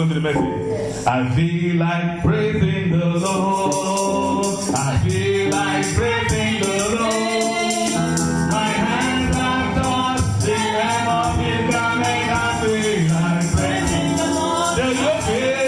go to the message. I feel like praising the Lord. I feel like praising the Lord. My hands are touched the hem of His garment. I feel like praising the Lord. Do you feel?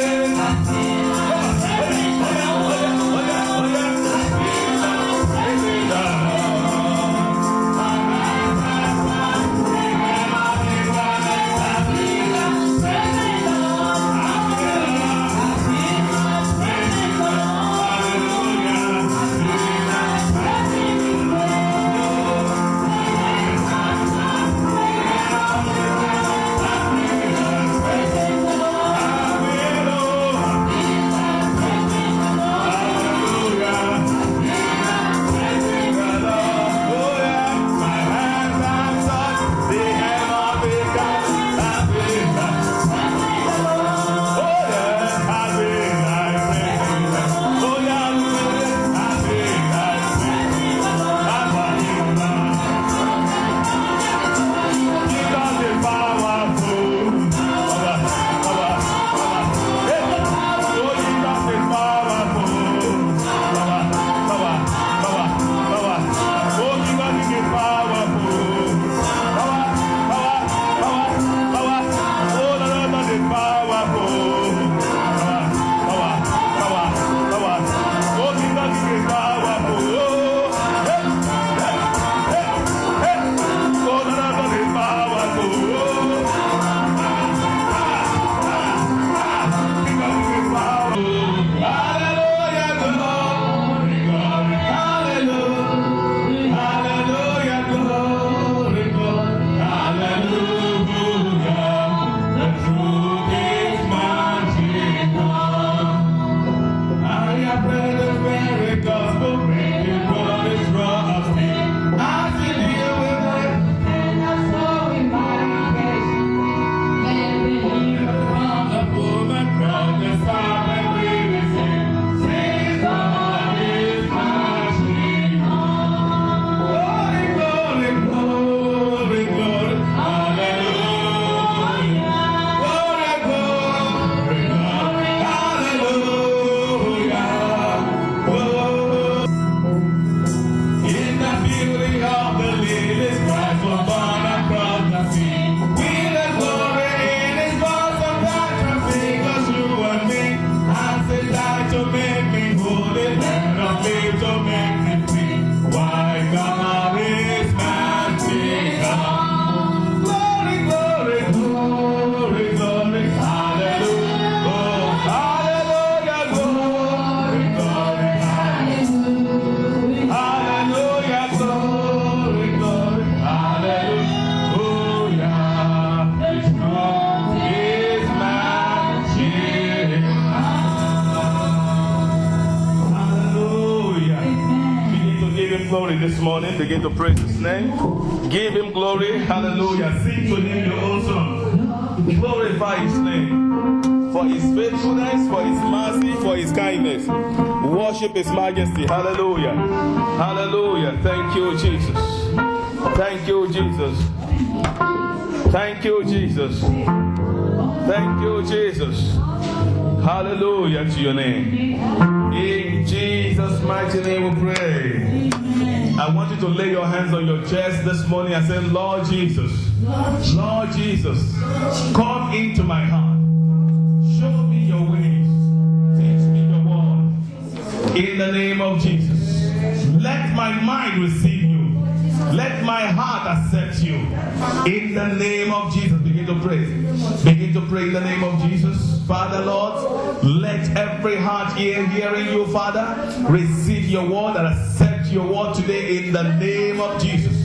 This morning, begin to praise His name. Give Him glory. Hallelujah. Sing to Him your own song. Glorify His name for His faithfulness, for His mercy, for His kindness. Worship His majesty. Hallelujah. Hallelujah. Thank you, Jesus. Thank you, Jesus. Thank you, Jesus. Thank you, Jesus. Hallelujah to your name. In Jesus' mighty name we pray. I want you to lay your hands on your chest this morning and say, Lord Jesus, Lord Jesus, come into my heart. Show me your ways. Teach me your word. In the name of Jesus. Let my mind receive you. Let my heart accept you. In the name of Jesus. Begin to pray. Begin to pray in the name of Jesus. Father, Lord, let every heart here hearing you, Father, receive your word and accept your word today in the name of Jesus.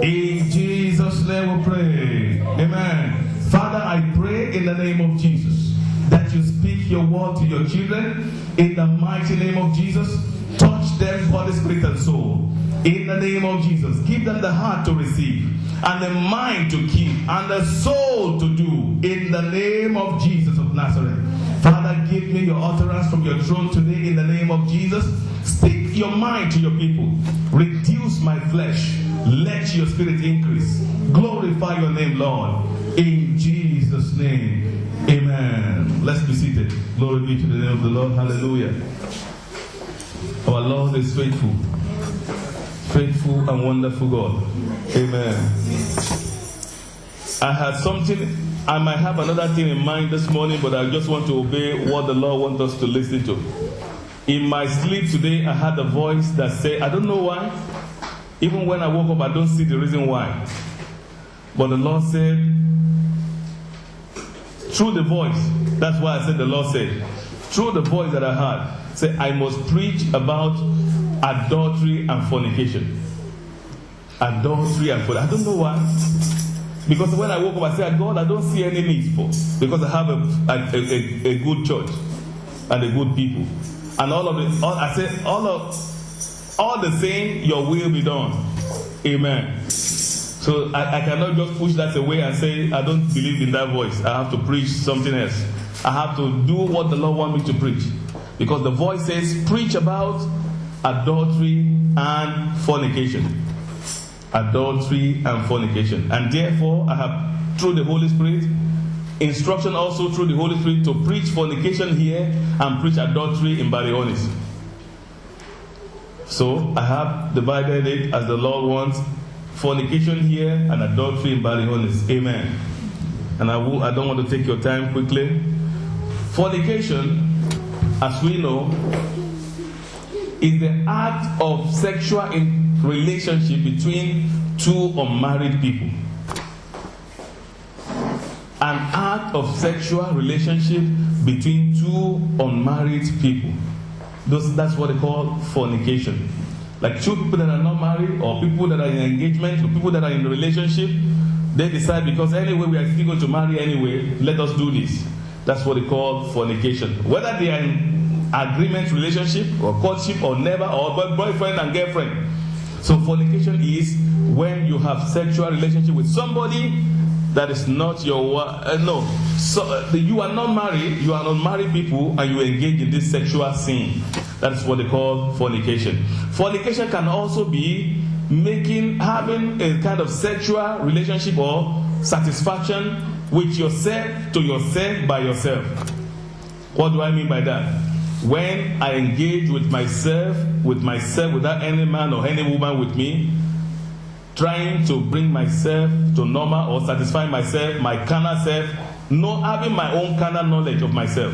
In Jesus' name we pray. Amen. Father, I pray in the name of Jesus that you speak your word to your children in the mighty name of Jesus. Touch them, body, spirit, and soul. In the name of Jesus. Give them the heart to receive and the mind to keep and the soul to do. In the name of Jesus of Nazareth. Father, give me your utterance from your throne today in the name of Jesus. Speak your mind to your people. Reduce my flesh. Let your spirit increase. Glorify your name, Lord. In Jesus' name. Amen. Let's be seated. Glory be to the name of the Lord. Hallelujah. Our Lord is faithful. Faithful and wonderful God. Amen. I had something, I might have another thing in mind this morning, but I just want to obey what the Lord wants us to listen to. In my sleep today, I had a voice that said, I don't know why. Even when I woke up, I don't see the reason why. But the Lord said, through the voice, that's why I said the Lord said, through the voice that I heard, say, I must preach about adultery and fornication. Adultery and fornication. I don't know why. Because when I woke up, I said, God, I don't see any need for, because I have a good church and a good people. And all of it, I said, all the same, your will be done. Amen. So I cannot just push that away and say, I don't believe in that voice. I have to preach something else. I have to do what the Lord wants me to preach. Because the voice says, preach about adultery and fornication. Adultery and fornication. And therefore, I have, through the Holy Spirit, instruction also through the Holy Spirit to preach fornication here and preach adultery in Barionis. So, I have divided it as the Lord wants. Fornication here and adultery in Barionis. Amen. And I don't want to take your time quickly. Fornication, as we know, is the act of sexual relationship between two unmarried people. An act of sexual relationship between two unmarried people. That's what they call fornication. Like two people that are not married, or people that are in engagement, or people that are in a relationship, they decide, because anyway we are still going to marry anyway, let us do this. That's what they call fornication. Whether they are in agreement relationship, or courtship, or never, or boyfriend and girlfriend. So fornication is when you have sexual relationship with somebody that is not your you are not married, you are unmarried people, and you engage in this sexual sin. That is what they call fornication. Fornication can also be having a kind of sexual relationship or satisfaction with yourself, to yourself, by yourself. What do I mean by that? When I engage with myself without any man or any woman with me, trying to bring myself to normal or satisfy myself, my carnal self, having my own carnal knowledge of myself.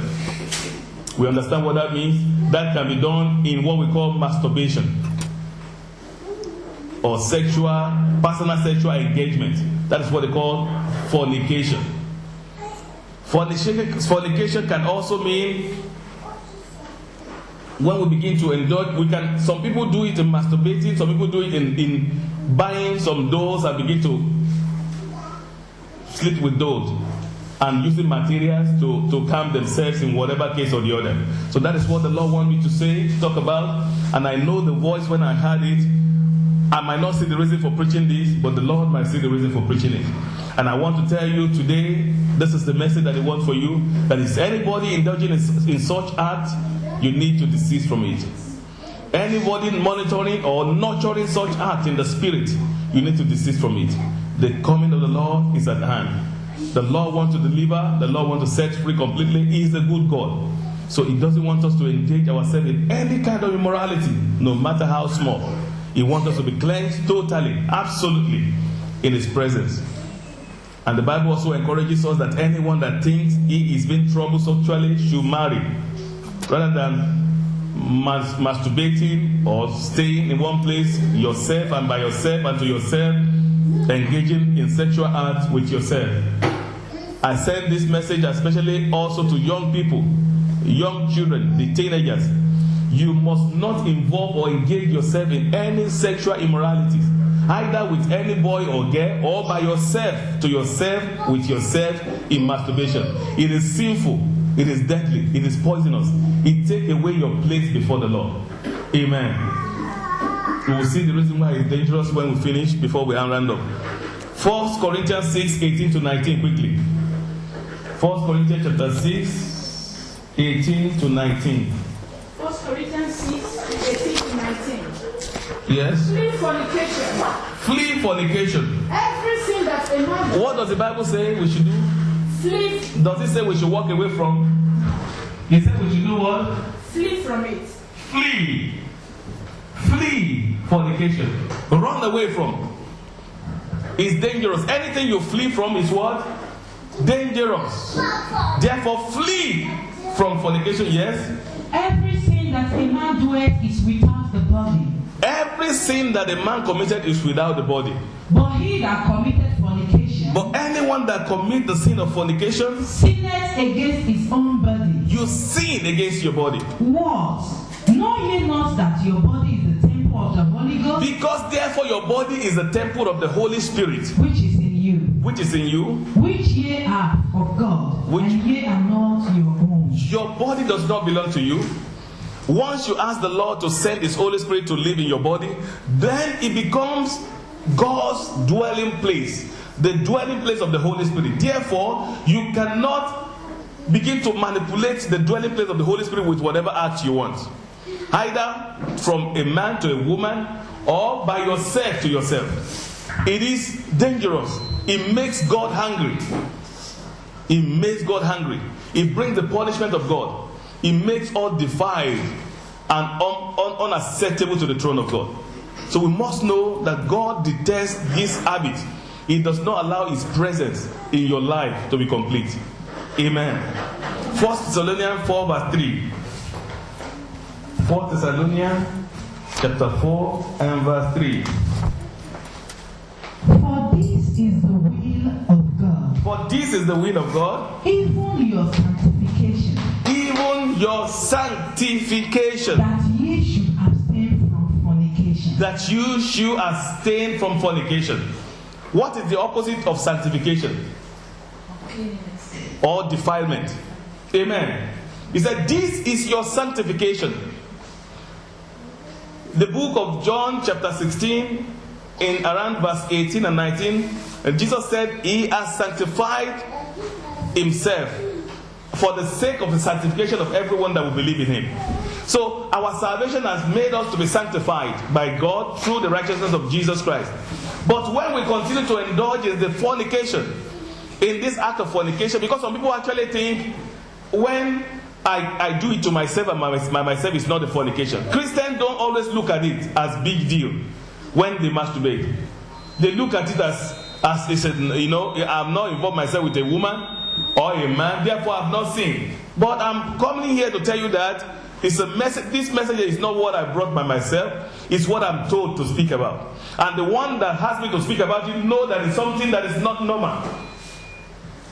We understand what that means? That can be done in what we call masturbation or personal sexual engagement. That is what they call fornication. Fornication can also mean when we begin to indulge, some people do it in masturbating, some people do it in buying some dolls and begin to sleep with dolls and using materials to calm themselves in whatever case or the other. So that is what the Lord wants me to talk about. And I know the voice when I heard it. I might not see the reason for preaching this, but the Lord might see the reason for preaching it. And I want to tell you today, this is the message that He wants for you, that is anybody indulging in such act, you need to desist from it. Anybody monitoring or nurturing such act in the spirit, you need to desist from it. The coming of the Lord is at hand. The Lord wants to deliver. The Lord wants to set free completely. He is a good God. So He doesn't want us to engage ourselves in any kind of immorality, no matter how small. He wants us to be cleansed totally, absolutely, in His presence. And the Bible also encourages us that anyone that thinks he is being troubled sexually should marry, rather than masturbating or staying in one place yourself and by yourself and to yourself, engaging in sexual acts with yourself. I send this message especially also to young people, young children, the teenagers. You must not involve or engage yourself in any sexual immoralities, either with any boy or girl, or by yourself, to yourself, with yourself, in masturbation. It is sinful, it is deadly, it is poisonous. It takes away your place before the Lord. Amen. We will see the reason why it's dangerous when we finish, before we round up. 1 Corinthians 6, 18 to 19, quickly. 1 Corinthians chapter 6, 18 to 19. 1 Corinthians 6, 18 to 19. Yes. Flee fornication. Flee fornication. Every sin that a man does. What does the Bible say we should do? Flee. Does it say we should walk away from? He said we should do what? Flee from it. Flee. Flee fornication. Run away from. It's dangerous. Anything you flee from is what? Dangerous. Therefore, flee from fornication. Yes? Every sin that a man doeth is without the body. Every sin that a man committed is without the body. But he that committed fornication, But anyone that commits the sin of fornication, sinneth against his own body. you sin against your body. What? Know ye not that your body is the temple of the Holy Ghost, Because therefore your body is the temple of the Holy Spirit, which is in you, which is in you. which ye are of God, Which- and ye are not your own. Your body does not belong to you. Once you ask the Lord to send His Holy Spirit to live in your body, then it becomes God's dwelling place, the dwelling place of the Holy Spirit. Therefore, you cannot begin to manipulate the dwelling place of the Holy Spirit with whatever act you want, either from a man to a woman or by yourself to yourself. It is dangerous. It makes God hungry. It makes God hungry. It brings the punishment of God. It makes all defiled and unacceptable to the throne of God. So we must know that God detests this habit. He does not allow His presence in your life to be complete. Amen. 1 Thessalonians 4 verse 3. 1 Thessalonians chapter 4 and verse 3. For this is the will of God, For this is the will of God, even your sanctification, even your sanctification, that ye should abstain from fornication. that you should abstain from fornication. What is the opposite of sanctification? Cleanliness. Or defilement? Amen. He said, this is your sanctification. The book of John chapter 16, in around verse 18 and 19, and Jesus said, He has sanctified Himself for the sake of the sanctification of everyone that will believe in Him. So our salvation has made us to be sanctified by God through the righteousness of Jesus Christ. But when we continue to indulge in the fornication, in this act of fornication, because some people actually think when I do it to myself and myself is not a fornication. Christians don't always look at it as big deal when they masturbate. They look at it as they said, I'm not involved myself with a woman or a man, therefore I've not sinned. But I'm coming here to tell you that it's a message. This message is not what I brought by myself. It's what I'm told to speak about. And the one that has me to speak about it know that it's something that is not normal.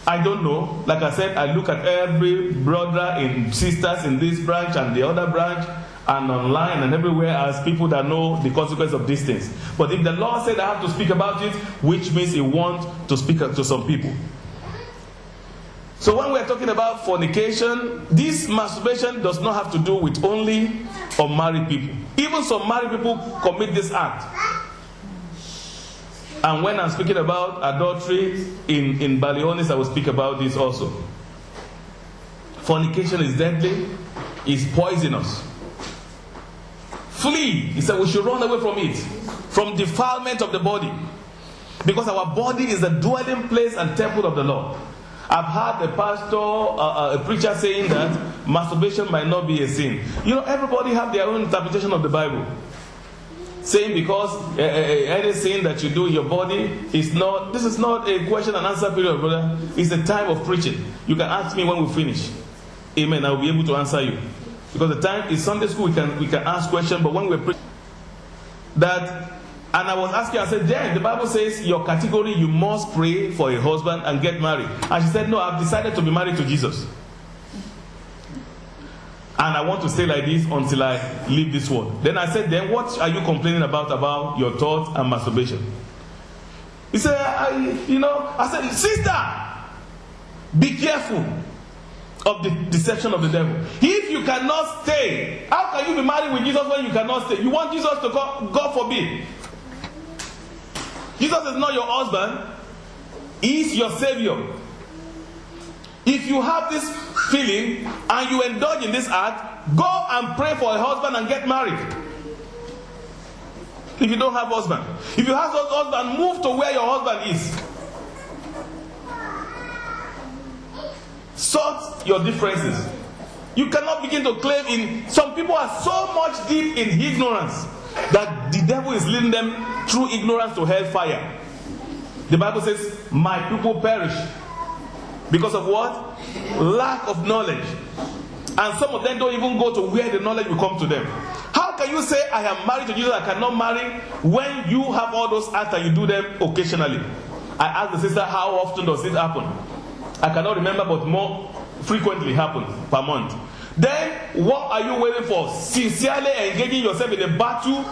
I don't know. Like I said, I look at every brother and sisters in this branch and the other branch and online and everywhere as people that know the consequence of these things. But if the Lord said I have to speak about it, which means He wants to speak to some people. So when we're talking about fornication, this masturbation does not have to do with only unmarried people. Even some married people commit this act. And when I'm speaking about adultery in Balionis, I will speak about this also. Fornication is deadly, is poisonous. Flee. He said we should run away from it, from defilement of the body. Because our body is the dwelling place and temple of the Lord. I've heard a pastor, a preacher saying that masturbation might not be a sin. Everybody have their own interpretation of the Bible. Saying because any sin that you do in your body is not, this is not a question and answer period, brother. It's a time of preaching. You can ask me when we finish. Amen. I will be able to answer you. Because the time is Sunday school, we can ask questions, but when we're preaching, and I was asking, I said, then the Bible says your category, you must pray for a husband and get married. And she said, no, I've decided to be married to Jesus. And I want to stay like this until I leave this world. Then I said, then what are you complaining about your thoughts and masturbation? He said, I said, sister, be careful of the deception of the devil. If you cannot stay, how can you be married with Jesus when you cannot stay? You want Jesus to come, God forbid. Jesus is not your husband. He is your Savior. If you have this feeling and you indulge in this act, go and pray for a husband and get married. If you don't have a husband. If you have a husband, move to where your husband is. Sort your differences. You cannot begin to claim in. Some people are so much deep in ignorance that the devil is leading them through ignorance to hellfire. The Bible says, my people perish. Because of what? Lack of knowledge. And some of them don't even go to where the knowledge will come to them. How can you say, I am married to Jesus, I cannot marry, when you have all those acts and you do them occasionally? I asked the sister, how often does it happen? I cannot remember, but more frequently happens per month. Then, what are you waiting for? Sincerely engaging yourself in a battle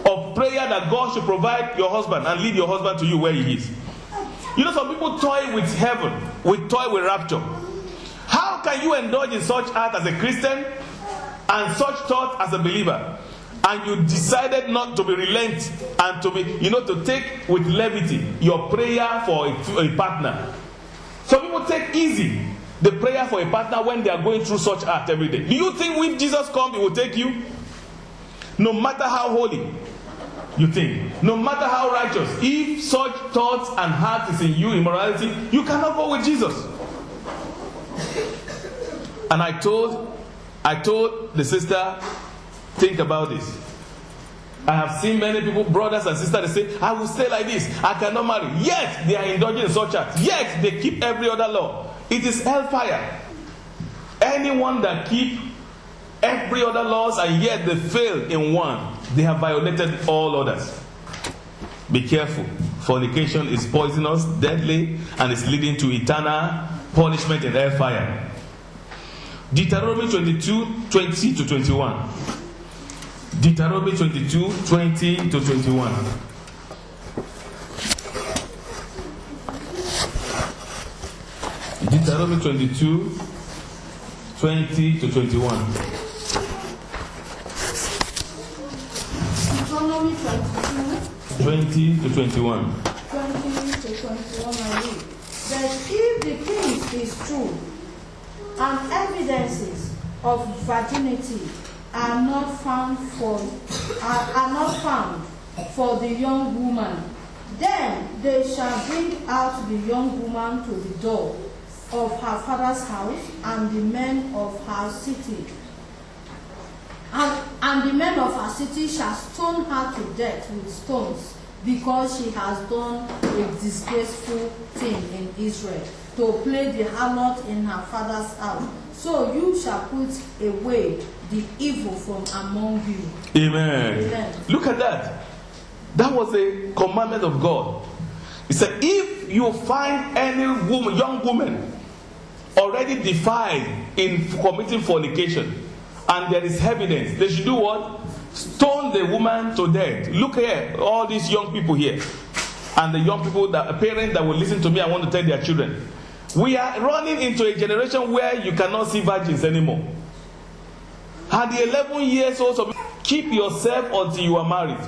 of prayer that God should provide your husband and lead your husband to you where he is. You know, some people toy with heaven, toy with rapture. How can you indulge in such act as a Christian and such thought as a believer, and you decided not to be relent and to be, to take with levity your prayer for a partner? Some people take easy the prayer for a partner when they are going through such act every day. Do you think when Jesus comes, he will take you? No matter how holy you think, no matter how righteous, if such thoughts and heart is in you, immorality, you cannot go with Jesus. And I told the sister, think about this. I have seen many people, brothers and sisters, they say, I will stay like this, I cannot marry. Yet they are indulging in such acts. Yet they keep every other law. It is hellfire. Anyone that keep every other laws and yet they fail in one, they have violated all others. Be careful. Fornication is poisonous, deadly, and is leading to eternal punishment in hellfire. Deuteronomy 22:20 to 21. Deuteronomy 22:20 to 21. Deuteronomy 22:20 to 21. Deuteronomy 20 to 21. 20 to 21 I read. That if the case is true, and evidences of virginity are not found for the young woman, then they shall bring out the young woman to the door of her father's house, and the men of her city. And the men of her city shall stone her to death with stones, because she has done a disgraceful thing in Israel, to play the harlot in her father's house. So you shall put away the evil from among you. Amen. Amen. Look at that. That was a commandment of God. He said, if you find any woman, young woman, already defiled in committing fornication, and there is evidence, they should do what? Stone the woman to death. Look here, all these young people here, and the young people, the parents that will listen to me, I want to tell their children. We are running into a generation where you cannot see virgins anymore. At the 11 years old, so keep yourself until you are married.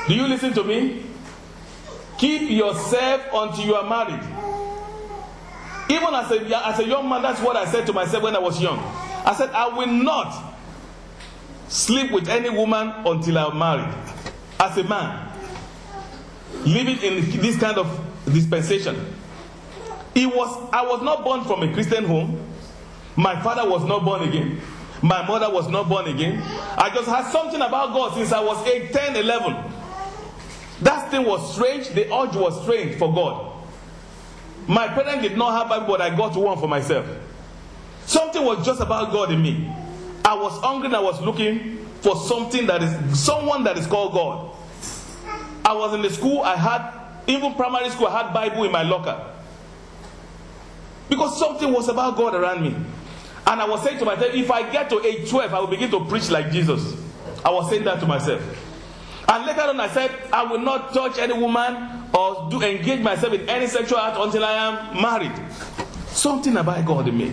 Do you listen to me? Keep yourself until you are married. Even as a young man, that's what I said to myself when I was young. I said, I will not sleep with any woman until I'm married. As a man, living in this kind of dispensation. I was not born from a Christian home. My father was not born again. My mother was not born again. I just had something about God since I was 8, 10, 11. That thing was strange. The urge was strange for God. My parents did not have Bible, but I got one for myself. Something was just about God in me. I was hungry and I was looking for someone that is called God. I was in the school, even primary school, I had Bible in my locker. Because something was about God around me. And I was saying to myself, if I get to age 12, I will begin to preach like Jesus. I was saying that to myself. And later on I said, I will not touch any woman or engage myself in any sexual act until I am married. Something about God in me.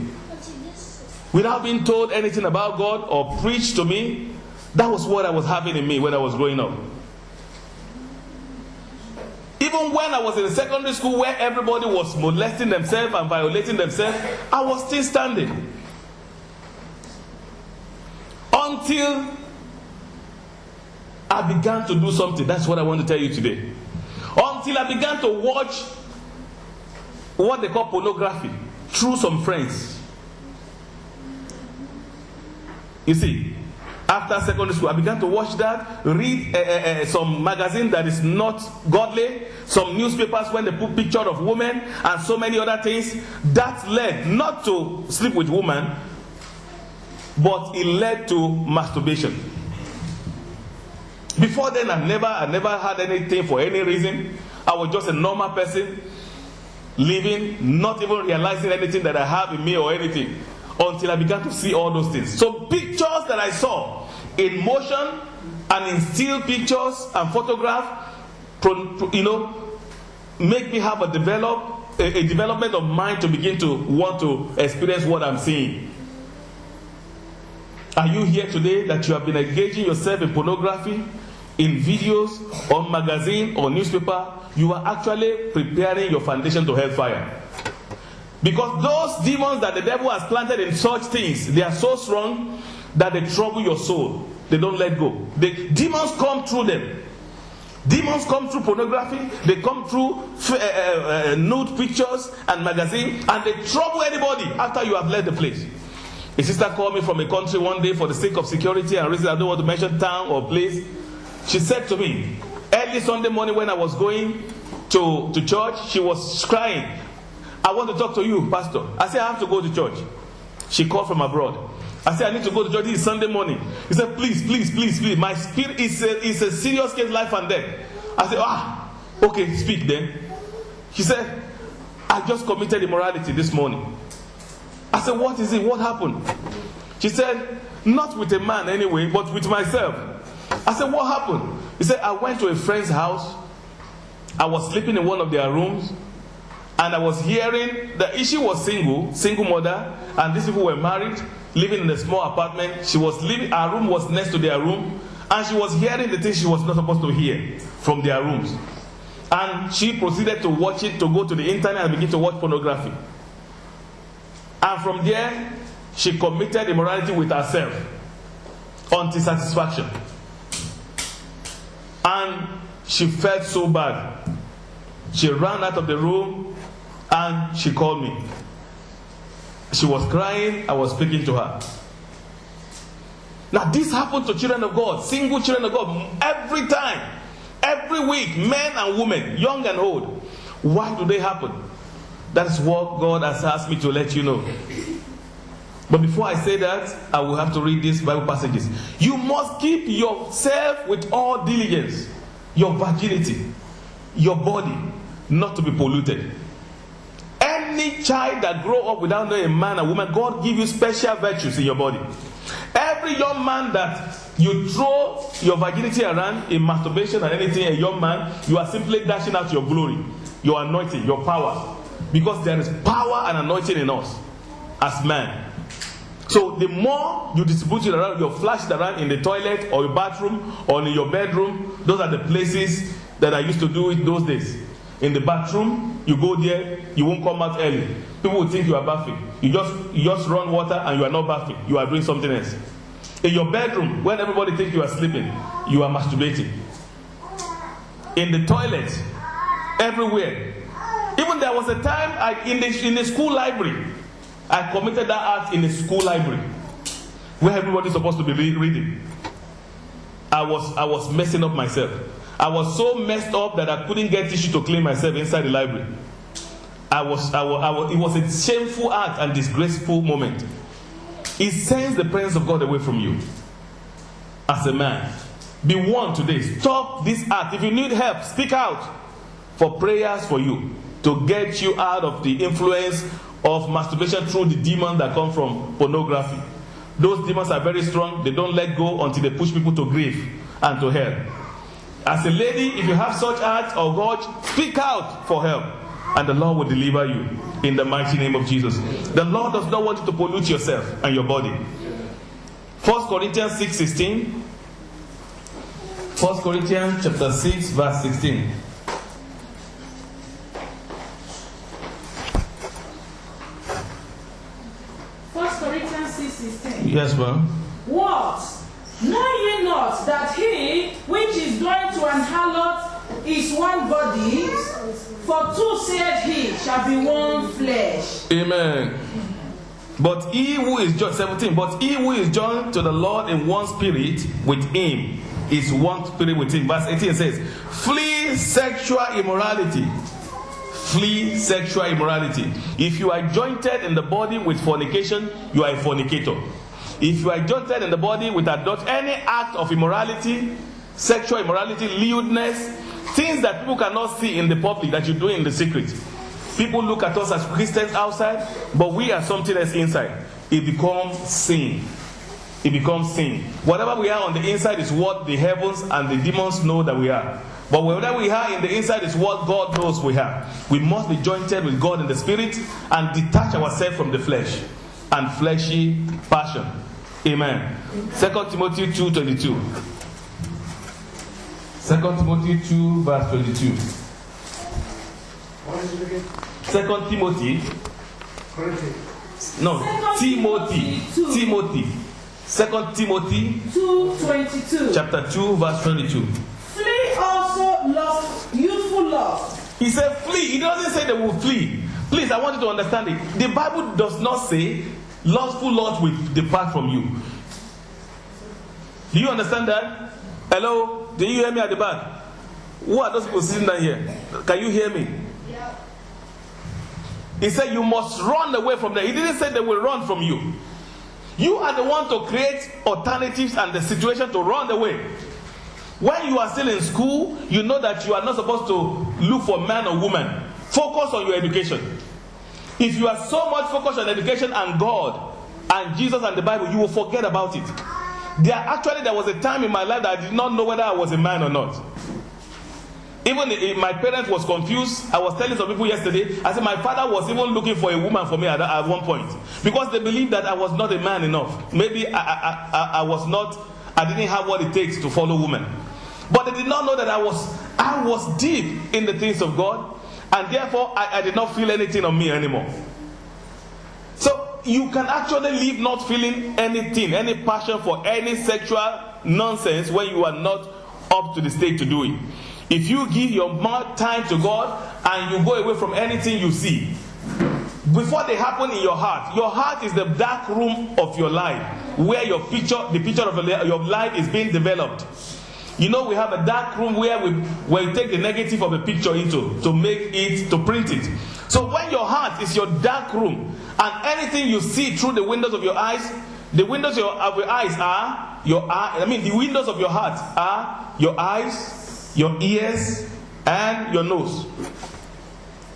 Without being told anything about God or preached to me, that was what I was having in me when I was growing up. Even when I was in secondary school where everybody was molesting themselves and violating themselves, I was still standing. Until I began to do something. That's what I want to tell you today. Until I began to watch what they call pornography through some friends. You see, after secondary school, I began to watch that, read some magazine that is not godly, some newspapers when they put picture of women, and so many other things. That led not to sleep with women, but it led to masturbation. Before then, I never had anything for any reason. I was just a normal person, living, not even realizing anything that I have in me or anything, until I began to see all those things. So pictures that I saw in motion and in still pictures and photograph, make me have a development of mind to begin to want to experience what I'm seeing. Are you here today that you have been engaging yourself in pornography, in videos, or magazine, or newspaper? You are actually preparing your foundation to hellfire. Because those demons that the devil has planted in such things, they are so strong that they trouble your soul. They don't let go. The demons come through them. Demons come through pornography. They come through nude pictures and magazine, and they trouble anybody after you have left the place. A sister called me from a country one day for the sake of security and reason. I don't want to mention town or place. She said to me, early Sunday morning when I was going to church, she was crying. I want to talk to you, Pastor. I said, I have to go to church. She called from abroad. I said, I need to go to church. This is Sunday morning. He said, please. My spirit is a serious case, life and death. I said, okay, speak then. She said, I just committed immorality this morning. I said, what is it? What happened? She said, not with a man anyway, but with myself. I said, what happened? He said, I went to a friend's house. I was sleeping in one of their rooms. And I was hearing that she was single mother, and these people were married, living in a small apartment. She was living, our room was next to their room, and she was hearing the things she was not supposed to hear from their rooms. And she proceeded to watch it, to go to the internet and begin to watch pornography. And from there, she committed immorality with herself until satisfaction. And she felt so bad. She ran out of the room and she called me. She was crying. I was speaking to her. Now this happens to children of God, single children of God, every time, every week, men and women, young and old. Why do they happen? That's what God has asked me to let you know. But before I say that, I will have to read these Bible passages. You must keep yourself with all diligence, your virginity, your body, not to be polluted. Any child that grow up without knowing a man and woman, God give you special virtues in your body. Every young man that you throw your virginity around in masturbation and anything, a young man, you are simply dashing out your glory, your anointing, your power. Because there is power and anointing in us as man. So the more you distribute it around, you flash it around in the toilet or your bathroom or in your bedroom. Those are the places that I used to do it those days. In the bathroom, you go there, you won't come out early. People will think you are bathing. You just run water and you are not bathing. You are doing something else. In your bedroom, when everybody thinks you are sleeping, you are masturbating. In the toilet, everywhere. Even there was a time in the school library, I committed that act in the school library, where everybody is supposed to be reading. I was messing up myself. I was so messed up that I couldn't get tissue to clean myself inside the library. It was a shameful act and disgraceful moment. It sends the presence of God away from you. As a man, be warned today. Stop this act. If you need help, speak out for prayers for you to get you out of the influence of masturbation through the demons that come from pornography. Those demons are very strong. They don't let go until they push people to grief and to hell. As a lady, if you have such acts or God, speak out for help, and the Lord will deliver you in the mighty name of Jesus. The Lord does not want you to pollute yourself and your body. 1 Corinthians 6:16. 1 Corinthians chapter 6 verse 16. Yes, ma'am. What? Know ye not that he which is joined to an harlot is one body? For two said he shall be one flesh. Amen. But he who is joined, 17, but he who is joined to the Lord in one spirit with him is one spirit with him. Verse 18 says, flee sexual immorality. Flee sexual immorality. If you are jointed in the body with fornication, you are a fornicator. If you are jointed in the body with adultery, any act of immorality, sexual immorality, lewdness, things that people cannot see in the public that you do in the secret. People look at us as Christians outside, but we are something else inside. It becomes sin. It becomes sin. Whatever we are on the inside is what the heavens and the demons know that we are. But whatever we are in the inside is what God knows we are. We must be jointed with God in the spirit and detach ourselves from the flesh and fleshy passion. Amen. 2 Timothy 2:22. 2 Timothy 2 verse 22. 2 Timothy. No, Timothy. 2 Timothy 2:22. chapter 2 verse 22. Flee also lust, youthful lust. He said flee. He doesn't say they will flee. Please, I want you to understand it. The Bible does not say lustful lust will depart from you. Do you understand that? Hello? Do you hear me at the back? Who are those people sitting down here? Can you hear me? Yeah. He said you must run away from them. He didn't say they will run from you. You are the one to create alternatives and the situation to run away. When you are still in school, you know that you are not supposed to look for man or woman. Focus on your education. If you are so much focused on education and God and Jesus and the Bible, you will forget about it. There was a time in my life that I did not know whether I was a man or not. Even if my parents was confused. I was telling some people yesterday, I said my father was even looking for a woman for me at one point. Because they believed that I was not a man enough. Maybe I didn't have what it takes to follow women. But they did not know that I was deep in the things of God. And therefore, I did not feel anything on me anymore. So, you can actually live not feeling anything, any passion for any sexual nonsense when you are not up to the stage to do it. If you give your more time to God and you go away from anything you see, before they happen in your heart is the dark room of your life, where the picture of your life is being developed. You know, we have a dark room where we take the negative of a picture to print it. So when your heart is your dark room, and anything you see through the windows of your eyes, the windows of your eyes are the windows of your heart are your eyes, your ears, and your nose.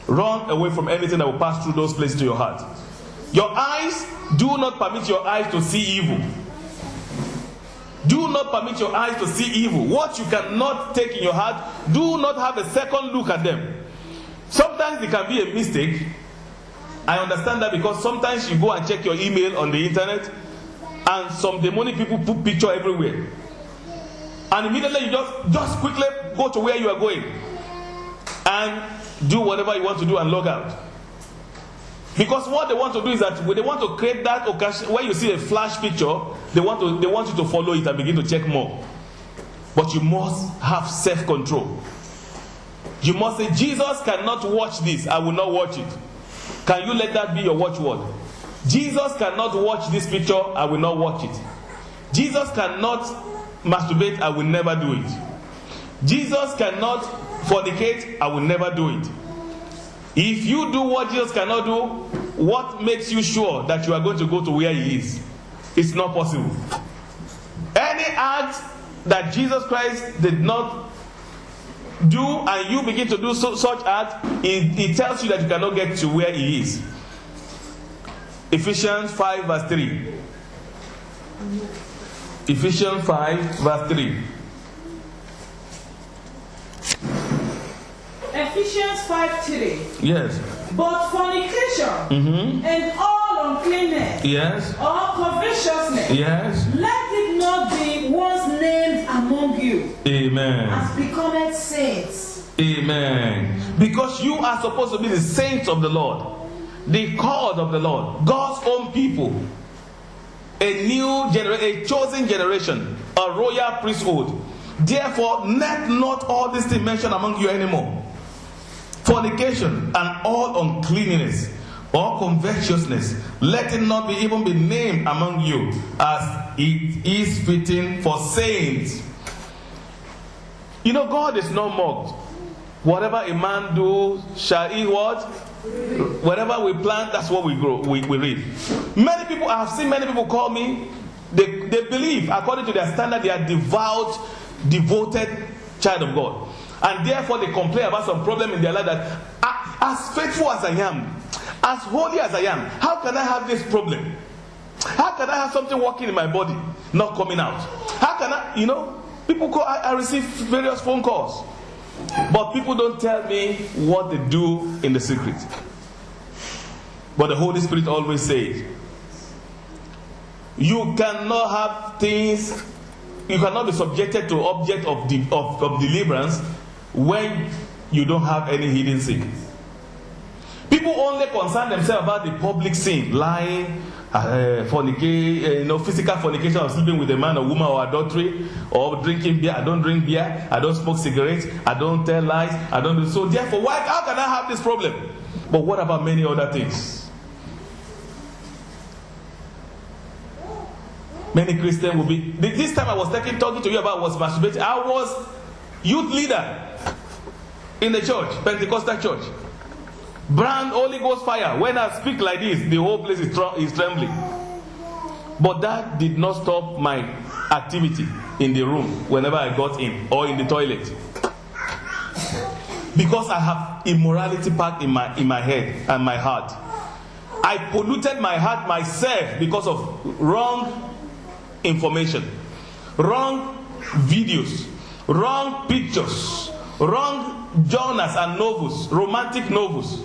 Run away from anything that will pass through those places to your heart. Your eyes, do not permit your eyes to see evil. Do not permit your eyes to see evil. What you cannot take in your heart, do not have a second look at them. Sometimes it can be a mistake. I understand that because sometimes you go and check your email on the internet and some demonic people put picture everywhere. And immediately you just quickly go to where you are going and do whatever you want to do and log out. Because what they want to do is that they want to create that occasion where you see a flash picture, they want you to follow it and begin to check more. But you must have self-control. You must say, Jesus cannot watch this, I will not watch it. Can you let that be your watchword? Jesus cannot watch this picture, I will not watch it. Jesus cannot masturbate, I will never do it. Jesus cannot fornicate, I will never do it. If you do what Jesus cannot do, what makes you sure that you are going to go to where he is? It's not possible. Any act that Jesus Christ did not do and you begin to do such act, it tells you that you cannot get to where he is. Ephesians 5 verse 3. Ephesians 5 verse 3. Ephesians 5:3. Yes. But fornication and all uncleanness, Yes. all covetousness, Yes. let it not be once named among you, Amen. as becometh saints. Amen. Because you are supposed to be the saints of the Lord, the called of the Lord, God's own people, a chosen generation, a royal priesthood. Therefore, let not all these things mentioned among you anymore. Fornication and all uncleanness. or covetousness, let it not be even be named among you, as it is fitting for saints. You know, God is not mocked. Whatever a man do, shall he what? Whatever we plant, that's what we grow. We reap. Many people, I have seen many people call me. They believe, according to their standard, they are devoted child of God, and therefore they complain about some problem in their life that, as faithful as I am, as holy as I am, how can I have this problem? How can I have something working in my body not coming out? How can I, people call, I receive various phone calls, but people don't tell me what they do in the secret. But the Holy Spirit always says, you cannot have things, you cannot be subjected to object of deliverance when you don't have any hidden sin. People only concern themselves about the public sin, lying, physical fornication, or sleeping with a man or woman, or adultery, or drinking beer. I don't drink beer. I don't smoke cigarettes. I don't tell lies. I don't do so. Therefore, how can I have this problem? But what about many other things? Many Christians will be. This time I was talking to you about was masturbating. I was youth leader in the church, Pentecostal church. Brand Holy Ghost fire. When I speak like this, the whole place is trembling. But that did not stop my activity in the room whenever I got in, or in the toilet. Because I have immorality packed in my head and my heart. I polluted my heart myself because of wrong information, wrong videos, wrong pictures, wrong journals and novels, romantic novels.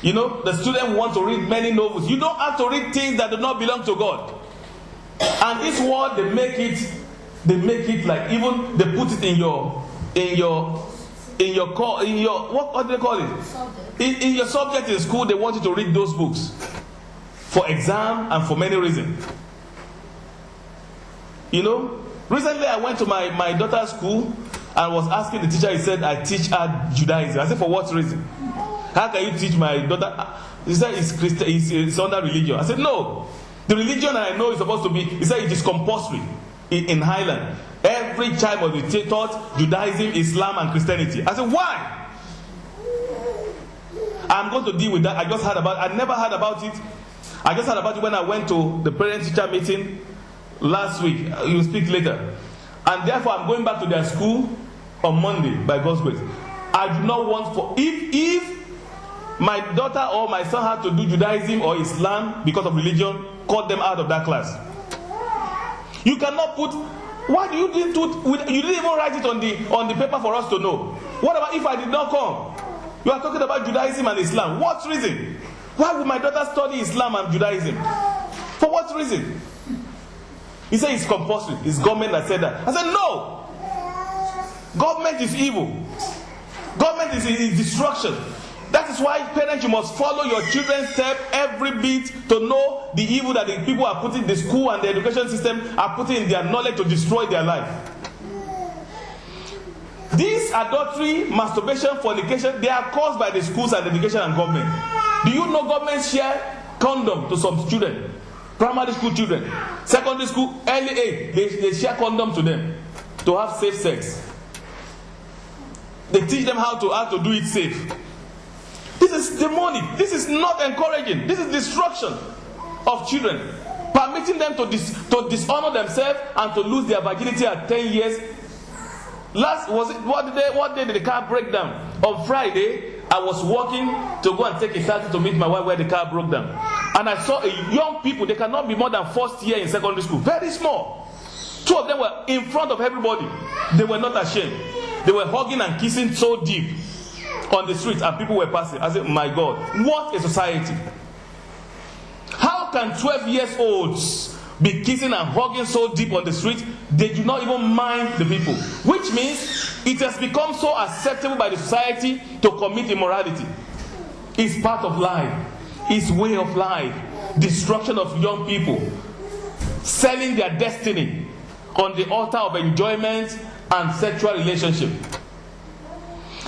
The student wants to read many novels. You don't have to read things that do not belong to God. And this world, they make it like, even they put it in your what do they call it? In your subject in school, they want you to read those books for exam and for many reasons. Recently I went to my daughter's school and was asking the teacher. He said, I teach her Judaism. I said, for what reason? How can you teach my daughter? He said, it's Christian, it's under religion. I said, no. The religion I know is supposed to be, he said, it is compulsory in Highland. Every child must be taught Judaism, Islam, and Christianity. I said, why? I'm going to deal with that. I never heard about it. I just heard about it when I went to the parent-teacher meeting last week. You'll speak later. And therefore, I'm going back to their school on Monday, by God's grace. I do not want if my daughter or my son had to do Judaism or Islam because of religion, cut them out of that class. You cannot put. Why do you didn't you didn't even write it on the paper for us to know? What about if I did not come? You are talking about Judaism and Islam. What reason? Why would my daughter study Islam and Judaism? For what reason? He said it's compulsory. It's government that said that. I said no. Government is evil. Government is destruction. That is why, parents, you must follow your children's step every bit to know the evil that the people are putting, the school and the education system are putting in their knowledge to destroy their life. This adultery, masturbation, fornication, they are caused by the schools and education and government. Do you know government share condom to some students? Primary school children, secondary school, early age, they share condom to them to have safe sex. They teach them how to do it safe. This is demonic. This is not encouraging. This is destruction of children, permitting them to dishonor themselves and to lose their virginity at 10 years. What day did the car break down? On Friday, I was walking to go and take a taxi to meet my wife where the car broke down. And I saw young people, they cannot be more than first year in secondary school. Very small. Two of them were in front of everybody. They were not ashamed. They were hugging and kissing so deep on the street, and people were passing. I said, my God, what a society. How can 12-year-olds be kissing and hugging so deep on the street? They do not even mind the people. Which means it has become so acceptable by the society to commit immorality. It's part of life. It's way of life. Destruction of young people. Selling their destiny on the altar of enjoyment and sexual relationship.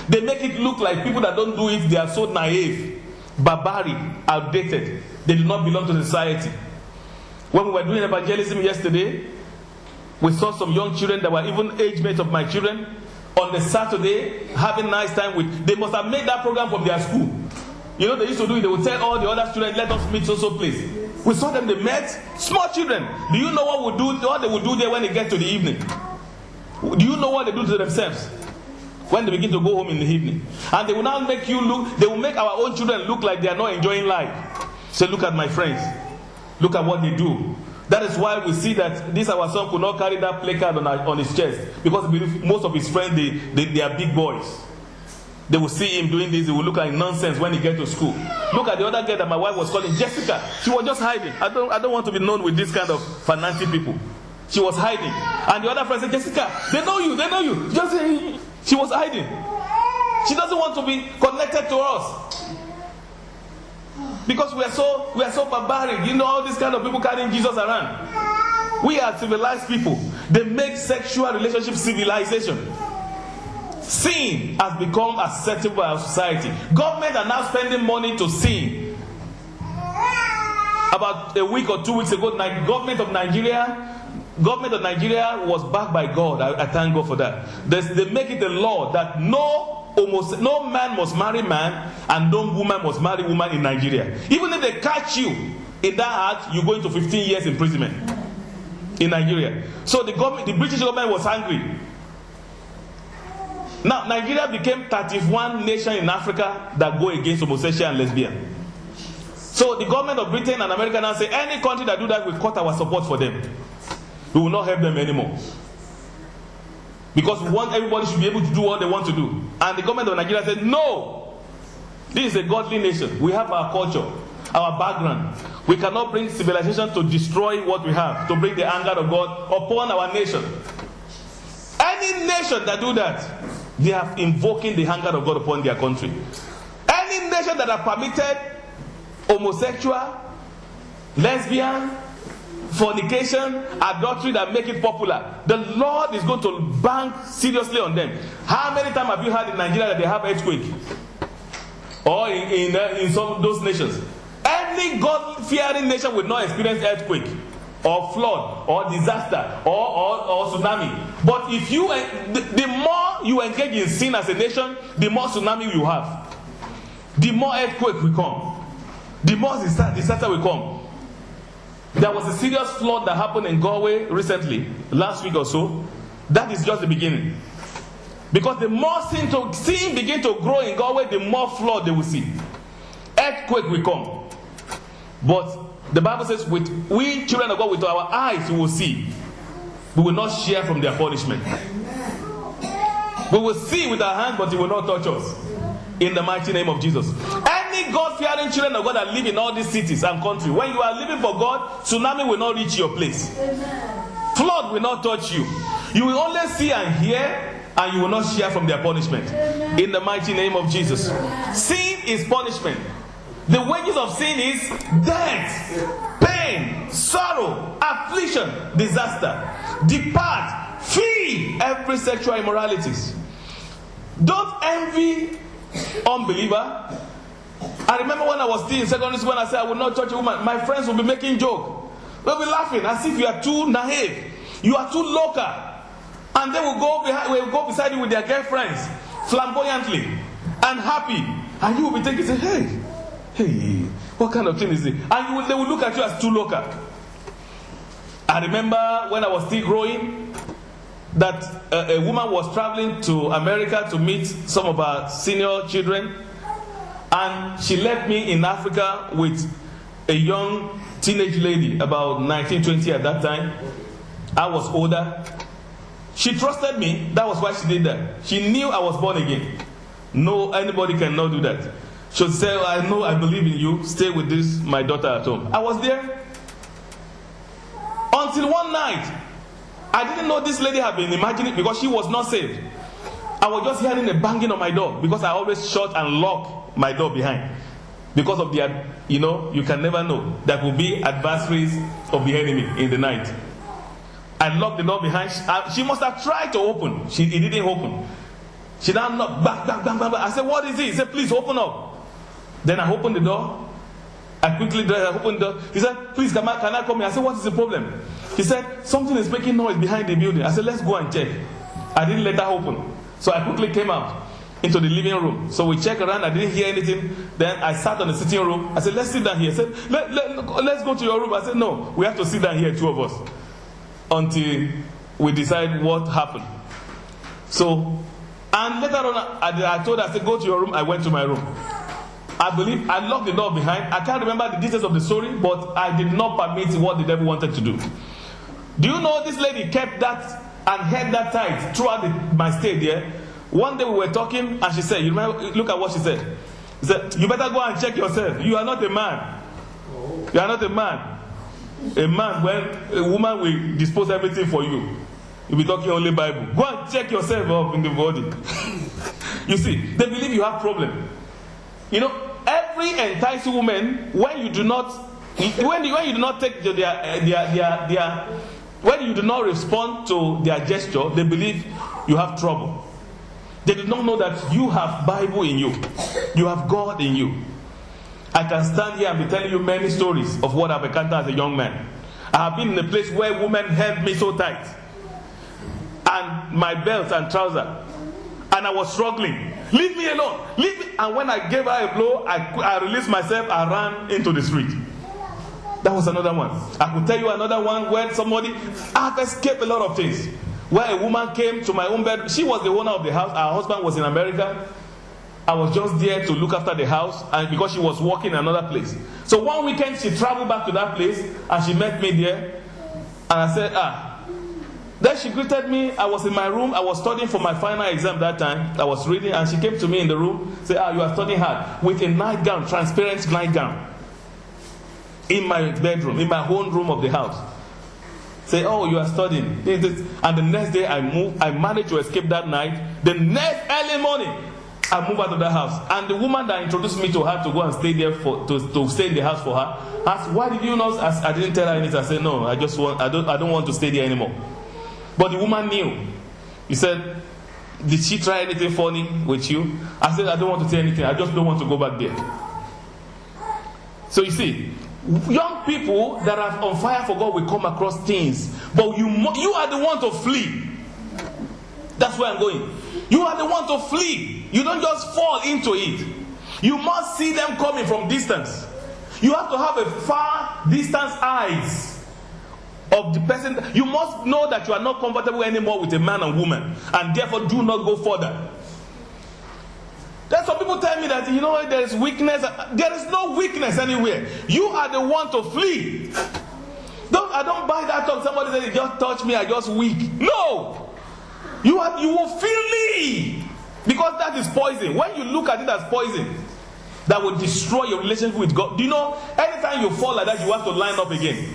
They make it look like people that don't do it, they are so naive. barbaric, outdated. They do not belong to the society. When we were doing evangelism yesterday, we saw some young children that were even age mates of my children on the Saturday having nice time with. They must have made that program from their school. You know, they used to do it. They would tell all the other students, let us meet so place. We saw them, they met small children. Do you know what they would do there when they get to the evening? Do you know what they do to themselves when they begin to go home in the evening? And they will now make you look, they will make our own children look like they are not enjoying life. Say, look at my friends. Look at what they do. That is why we see that this our son could not carry that placard on his chest, because most of his friends, they are big boys. They will see him doing this, they will look like nonsense when he gets to school. Look at the other girl that my wife was calling Jessica. She was just hiding. I don't want to be known with this kind of fanatic people. She was hiding. And the other friend said, Jessica, they know you. Just she was hiding. She doesn't want to be connected to us. Because we are so barbaric. You know, all these kind of people carrying Jesus around. We are civilized people. They make sexual relationships civilization. Sin has become acceptable by our society. Government are now spending money to sin. About a week or 2 weeks ago, the government of Nigeria was backed by God. I thank God for that. They make it a law that no man must marry man and no woman must marry woman in Nigeria. Even if they catch you in that act, you go into 15 years imprisonment in Nigeria. So the British government was angry. Now, Nigeria became 31 nation in Africa that go against homosexual and lesbian. So the government of Britain and America now say, any country that do that, we cut our support for them. We will not help them anymore. Because we want everybody should be able to do what they want to do. And the government of Nigeria said, no. This is a godly nation. We have our culture, our background. We cannot bring civilization to destroy what we have, to bring the anger of God upon our nation. Any nation that do that, they are invoking the anger of God upon their country. Any nation that have permitted homosexual, lesbian, fornication, adultery that make it popular, the Lord is going to bank seriously on them. How many times have you heard in Nigeria that they have earthquake? Or in some of those nations? Any God-fearing nation will not experience earthquake or flood or disaster or tsunami. But if you, the more you engage in sin as a nation, the more tsunami you have, the more earthquake will come, the more disaster will come. There was a serious flood that happened in Galway recently, last week or so. That is just the beginning. Because the more sin begin to grow in Galway, the more flood they will see. Earthquake will come. But the Bible says, we children of God, with our eyes we will see. We will not share from their punishment. We will see with our hands, but it will not touch us. In the mighty name of Jesus. Any God-fearing children of God that live in all these cities and countries, when you are living for God, tsunami will not reach your place. Amen. Flood will not touch you. You will only see and hear, and you will not share from their punishment. Amen. In the mighty name of Jesus. Amen. Sin is punishment. The wages of sin is death, pain, sorrow, affliction, disaster. Depart, flee every sexual immoralities. Don't envy unbeliever. I remember when I was still in secondary school, when I said I would not touch a woman, my friends will be making joke. They'll be laughing as if you are too naive, you are too local, and they will go beside you with their girlfriends flamboyantly and happy, and you will be thinking, hey, what kind of thing is it? And they will look at you as too local. I remember when I was still growing, that a woman was traveling to America to meet some of her senior children, and she left me in Africa with a young teenage lady, about 19, 20 at that time. I was older. She trusted me. That was why she did that. She knew I was born again. No, anybody cannot do that. She would say, I know, I believe in you. Stay with this, my daughter at home. I was there until one night. I didn't know this lady had been imagining, because she was not saved. I was just hearing a banging on my door, because I always shut and lock my door behind. Because of the, you can never know. There could be adversaries of the enemy in the night. I locked the door behind. She must have tried to open. It didn't open. She now knocked, bang, bang, bang, bang, bang. I said, what is it? He said, please open up. Then I opened the door. I quickly opened the door. He said, please, can I come here? I said, what is the problem? He said, something is making noise behind the building. I said, let's go and check. I didn't let her open. So I quickly came out into the living room. So we checked around. I didn't hear anything. Then I sat on the sitting room. I said, let's sit down here. He said, let's go to your room. I said, no, we have to sit down here, two of us, until we decide what happened. So, and later on, I told her, I said, go to your room. I went to my room. I believe I locked the door behind. I can't remember the details of the story, but I did not permit what the devil wanted to do. Do you know this lady kept that and held that tight throughout my stay there? One day we were talking and she said, you remember, look at what she said. She said, you better go and check yourself. You are not a man. You are not a man. A man, when a woman will dispose everything for you, you'll be talking only Bible. Go and check yourself up in the body. You see, they believe you have problem. You know, every enticed woman, when you do not take when you do not respond to their gesture, they believe you have trouble. They do not know that you have Bible in you. You have God in you. I can stand here and be telling you many stories of what I've encountered as a young man. I have been in a place where women held me so tight, and my belt and trouser, and I was struggling. Leave me alone. Leave me. And when I gave her a blow, I released myself and ran into the street. That was another one. I could tell you another one where somebody, I've escaped a lot of things. Where a woman came to my own bed. She was the owner of the house. Her husband was in America. I was just there to look after the house, and because she was working in another place. So one weekend she traveled back to that place and she met me there. And I said, Then she greeted me. I was in my room. I was studying for my final exam that time. I was reading, and she came to me in the room, said, you are studying hard, with a nightgown, transparent nightgown, in my bedroom, in my own room of the house. Say, you are studying. And the next day I managed to escape that night. The next early morning, I moved out of that house. And the woman that introduced me to her to go and stay there to stay in the house for her asked, why did you not? I didn't tell her anything. I said, no, I don't want to stay there anymore. But the woman knew. He said, did she try anything funny with you? I said, I don't want to say anything. I just don't want to go back there. So you see, young people that are on fire for God will come across things, but you are the one to flee. That's where I'm going. You are the one to flee. You don't just fall into it. You must see them coming from distance. You have to have a far distance eyes of the person. You must know that you are not comfortable anymore with a man and woman, and therefore do not go further. Then some people tell me that, there is weakness. There is no weakness anywhere. You are the one to flee. I don't buy that talk. Somebody said, "He just touched me, I just weak." No! You will flee. Because that is poison. When you look at it as poison, that will destroy your relationship with God. Do you know, anytime you fall like that, you have to line up again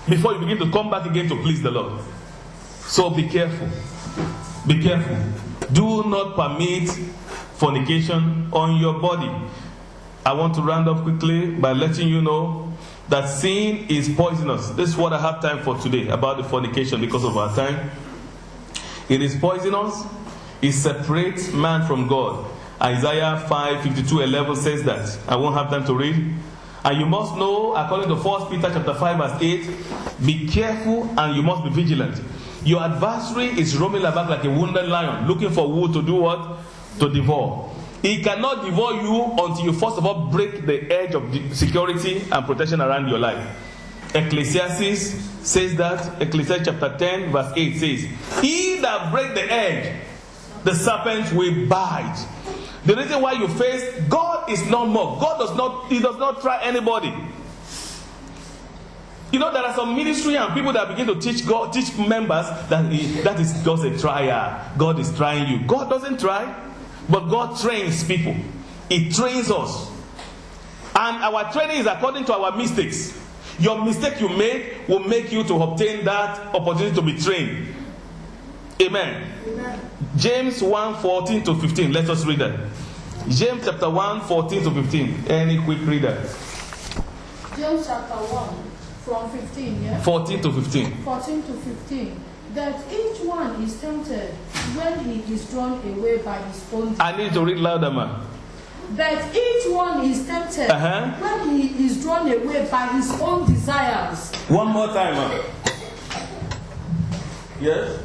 before you begin to come back again to please the Lord. So be careful. Be careful. Do not permit fornication on your body. I want to round up quickly by letting you know that sin is poisonous. This is what I have time for today about the fornication because of our time. It is poisonous. It separates man from God. Isaiah 5:52-11 says that. I won't have time to read. And you must know, according to 1 Peter chapter 5 verse 8, be careful and you must be vigilant. Your adversary is roaming about like a wounded lion, looking for wood to do what? To devour. He cannot devour you until you first of all break the edge of security and protection around your life. Ecclesiastes says that. Ecclesiastes chapter 10 verse 8 says, he that break the edge, the serpent will bite. The reason why you face, God is not mocked. God does not try anybody. There are some ministry and people that begin to teach members that is just a trial. God is trying you. God doesn't try, but God trains people. He trains us. And our training is according to our mistakes. Your mistake you make will make you to obtain that opportunity to be trained. Amen. Amen. James 1:14-15. Let us read that. James chapter 1:14-15. Any quick reader? James chapter 1 from 15, yeah? 14-15. 14-15. That each one is tempted when he is drawn away by his own desire. I need to read louder, man. But each one is tempted when he is drawn away by his own desires. One more time, huh? Yes?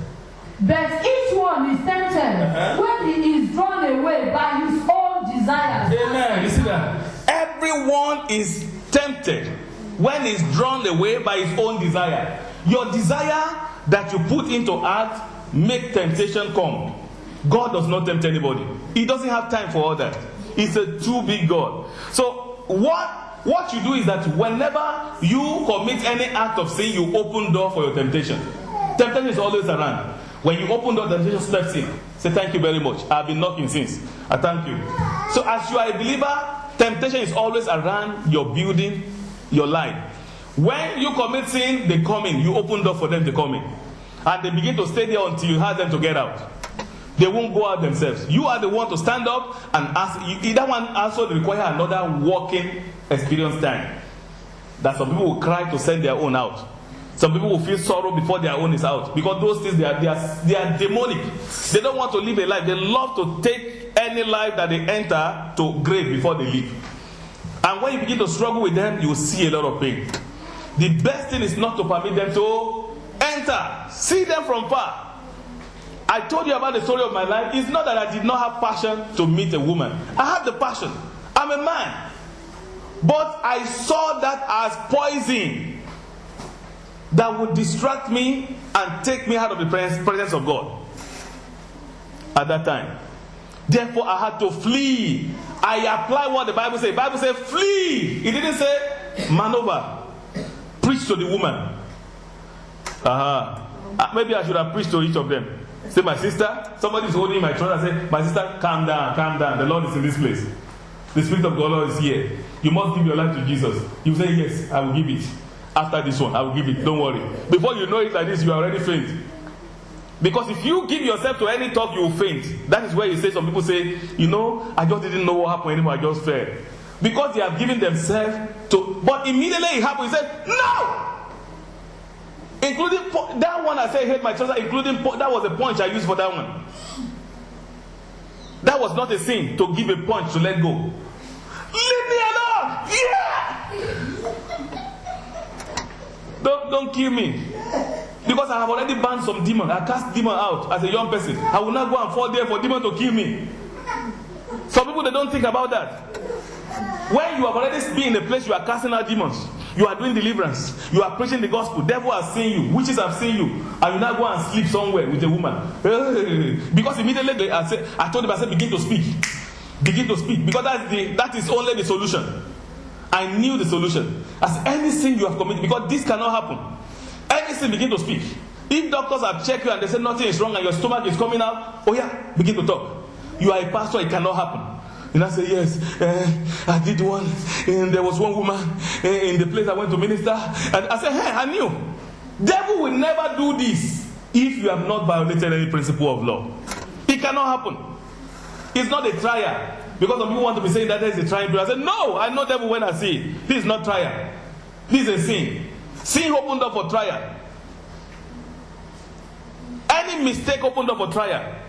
But each one is tempted when he is drawn away by his own desires. Amen. You see that? Everyone is tempted when he's drawn away by his own desire. Your desire that you put into act make temptation come. God does not tempt anybody. He doesn't have time for all that. He's a too big God. So what you do is that whenever you commit any act of sin, you open door for your temptation. Temptation is always around. When you open door, temptation steps in. Say, thank you very much. I've been knocking since. I thank you. So as you are a believer, temptation is always around your building, your life. When you commit sin, they come in. You open door for them to come in. And they begin to stay there until you ask them to get out. They won't go out themselves. You are the one to stand up and ask. That one also require another walking experience time. That some people will cry to send their own out. Some people will feel sorrow before their own is out. Because those things, they are demonic. They don't want to live a life. They love to take any life that they enter to grave before they leave. And when you begin to struggle with them, you will see a lot of pain. The best thing is not to permit them to enter. See them from far. I told you about the story of my life. It's not that I did not have passion to meet a woman. I have the passion. I'm a man. But I saw that as poison that would distract me and take me out of the presence of God at that time. Therefore, I had to flee. I apply what the Bible says. The Bible says, flee. It didn't say, maneuver. Preach to the woman. Maybe I should have preached to each of them. Say, my sister, somebody is holding my shoulder and say, my sister, calm down, calm down. The Lord is in this place. The Spirit of the Lord is here. You must give your life to Jesus. You say, yes, I will give it. After this one, I will give it. Don't worry. Before you know it like this, you are already faint. Because if you give yourself to any talk, you will faint. That is where you say, some people say, you know, I just didn't know what happened anymore. I just fell. Because they have given themselves to, but immediately it happened, he said, no! Including that one I said, hate my children, including that was a punch I used for that one. That was not a sin to give a punch to let go. Leave me alone! Yeah! Don't kill me. Because I have already banned some demon. I cast demon out as a young person. I will not go and fall there for demon to kill me. Some people, they don't think about that. When you have already been in a place you are casting out demons, you are doing deliverance, you are preaching the gospel, devil has seen you, witches have seen you, and you now go and sleep somewhere with a woman. Because immediately I told him, I said, begin to speak. Begin to speak. Because that is only the solution. I knew the solution. As any sin you have committed, because this cannot happen. Any sin, begin to speak. If doctors have checked you and they say nothing is wrong and your stomach is coming out, oh yeah, begin to talk. You are a pastor, it cannot happen. And I say, yes, I did one. And there was one woman in the place I went to minister. And I said, hey, I knew. Devil will never do this if you have not violated any principle of law. It cannot happen. It's not a trial. Because some people want to be saying that there is a trial. I said, no, I know devil when I see it. This is not trial. This is a sin. Sin opened up for trial. Any mistake opened up for trial.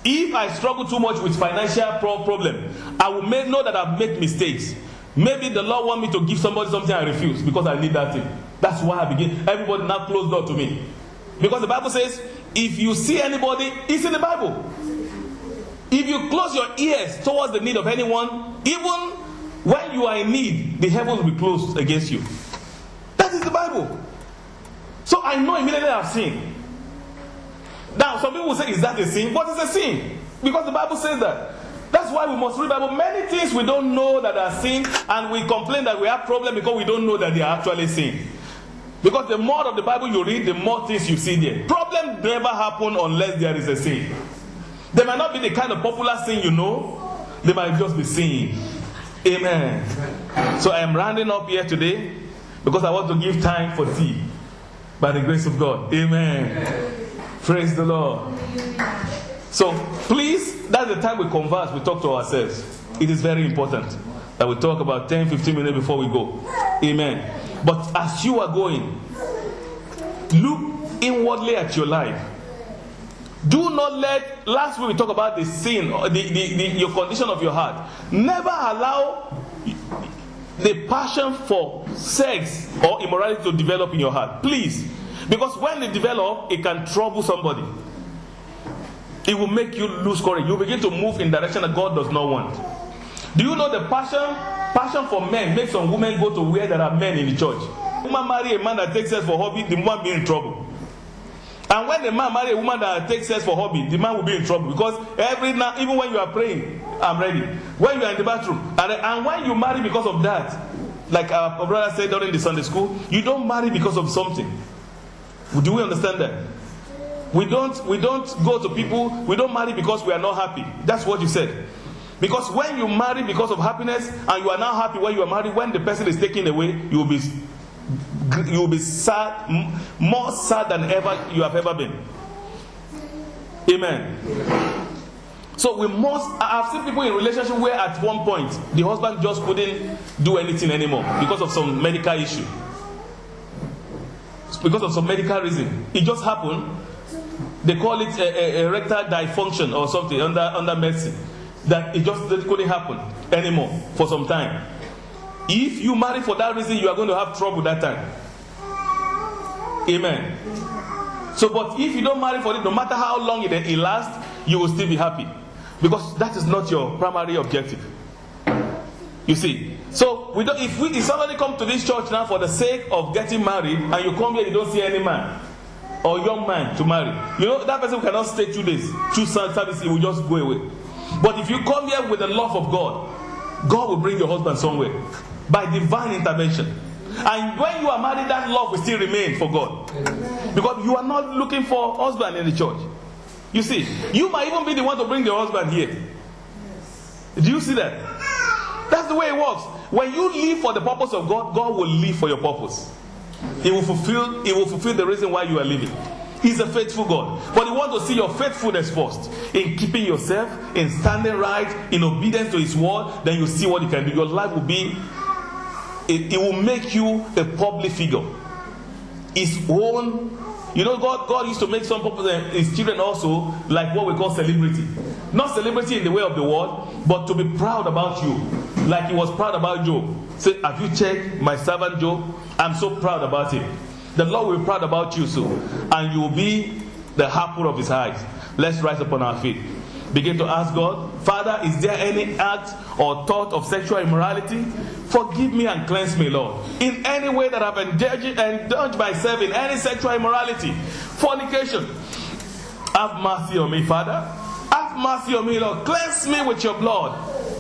If I struggle too much with financial problem, I will know that I've made mistakes. Maybe the Lord want me to give somebody something I refuse because I need that thing. That's why I begin. Everybody now close door to me. Because the Bible says, if you see anybody, it's in the Bible. If you close your ears towards the need of anyone, even when you are in need, the heavens will be closed against you. That is the Bible. So I know immediately I've sinned. Now, some people will say, is that a sin? What is a sin? Because the Bible says that. That's why we must read the Bible. Many things we don't know that are sin, and we complain that we have problems because we don't know that they are actually sin. Because the more of the Bible you read, the more things you see there. Problems never happen unless there is a sin. They might not be the kind of popular sin you know. They might just be sin. Amen. So I am rounding up here today because I want to give time for tea. By the grace of God. Amen. Praise the Lord. So, please, that's the time we converse, we talk to ourselves. It is very important that we talk about 10-15 minutes before we go. Amen. But as you are going, look inwardly at your life. Do not let, last week we talked about the sin, your condition of your heart. Never allow the passion for sex or immorality to develop in your heart. Please. Because when they develop, it can trouble somebody. It will make you lose courage. You begin to move in direction that God does not want. Do you know the passion for men makes some women go to where there are men in the church? A woman marry a man that takes sex for hobby, the woman be in trouble. And when the man marry a woman that takes sex for hobby, the man will be in trouble. Because every now, even when you are praying, I'm ready. When you are in the bathroom, and when you marry because of that, like our brother said during the Sunday school, you don't marry because of something. Do we understand that? We don't go to people, we don't marry because we are not happy. That's what you said. Because when you marry because of happiness, and you are now happy when you are married, when the person is taken away, you will be sad, more sad than ever you have ever been. Amen. So we must, I've seen people in relationship where at one point the husband just couldn't do anything anymore because of some medical issue. Because of some medical reason. It just happened. They call it a erectile dysfunction or something under medicine. That it just couldn't happen anymore for some time. If you marry for that reason, you are going to have trouble that time. Amen. So, but if you don't marry for it, no matter how long it lasts, you will still be happy. Because that is not your primary objective. You see. So, if somebody comes to this church now for the sake of getting married, and you come here, you don't see any man or young man to marry. You know, that person cannot stay 2 days. 2 services, he will just go away. But if you come here with the love of God, God will bring your husband somewhere by divine intervention. And when you are married, that love will still remain for God. Because you are not looking for a husband in the church. You see, you might even be the one to bring your husband here. Do you see that? That's the way it works. When you live for the purpose of God, God will live for your purpose. He will fulfill the reason why you are living. He's a faithful God. But He wants to see your faithfulness first. In keeping yourself, in standing right, in obedience to His word, then you see what He can do. Your life will be, it will make you a public figure. His own, you know, God used to make some people, His children also, like what we call celebrity. Not celebrity in the way of the world, but to be proud about you. Like He was proud about Job. Say, have you checked my servant Job? I'm so proud about him. The Lord will be proud about you soon. And you will be the apple of His eyes. Let's rise upon our feet. Begin to ask God, Father, is there any act or thought of sexual immorality? Forgive me and cleanse me, Lord. In any way that I've indulged myself in any sexual immorality, fornication, have mercy on me, Father. Have mercy on me, Lord. Cleanse me with your blood.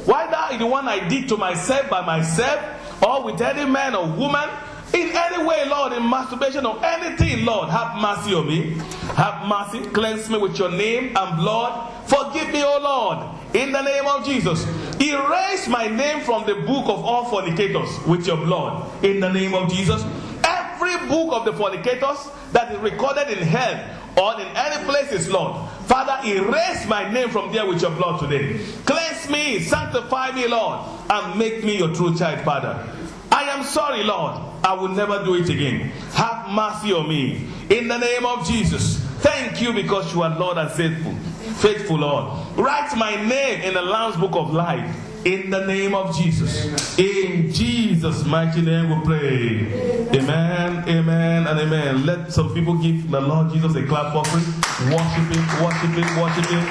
Whether the one I did to myself by myself, or with any man or woman, in any way, Lord, in masturbation or anything, Lord, have mercy on me. Have mercy. Cleanse me with your name and blood. Forgive me, O Lord, in the name of Jesus. Erase my name from the book of all fornicators with your blood, in the name of Jesus. Every book of the fornicators that is recorded in hell or in any places, Lord, Father, erase my name from there with your blood today. Cleanse me, sanctify me, Lord, and make me your true child, Father. I am sorry, Lord. I will never do it again. Have mercy on me. In the name of Jesus. Thank you because you are Lord and faithful. Faithful, Lord. Write my name in the Lamb's book of life. In the name of Jesus. In Jesus' mighty name we pray. Amen, amen, and amen. Let some people give the Lord Jesus a clap offering. Worship Him, worship Him, worship Him.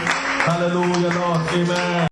Hallelujah, Lord. Amen.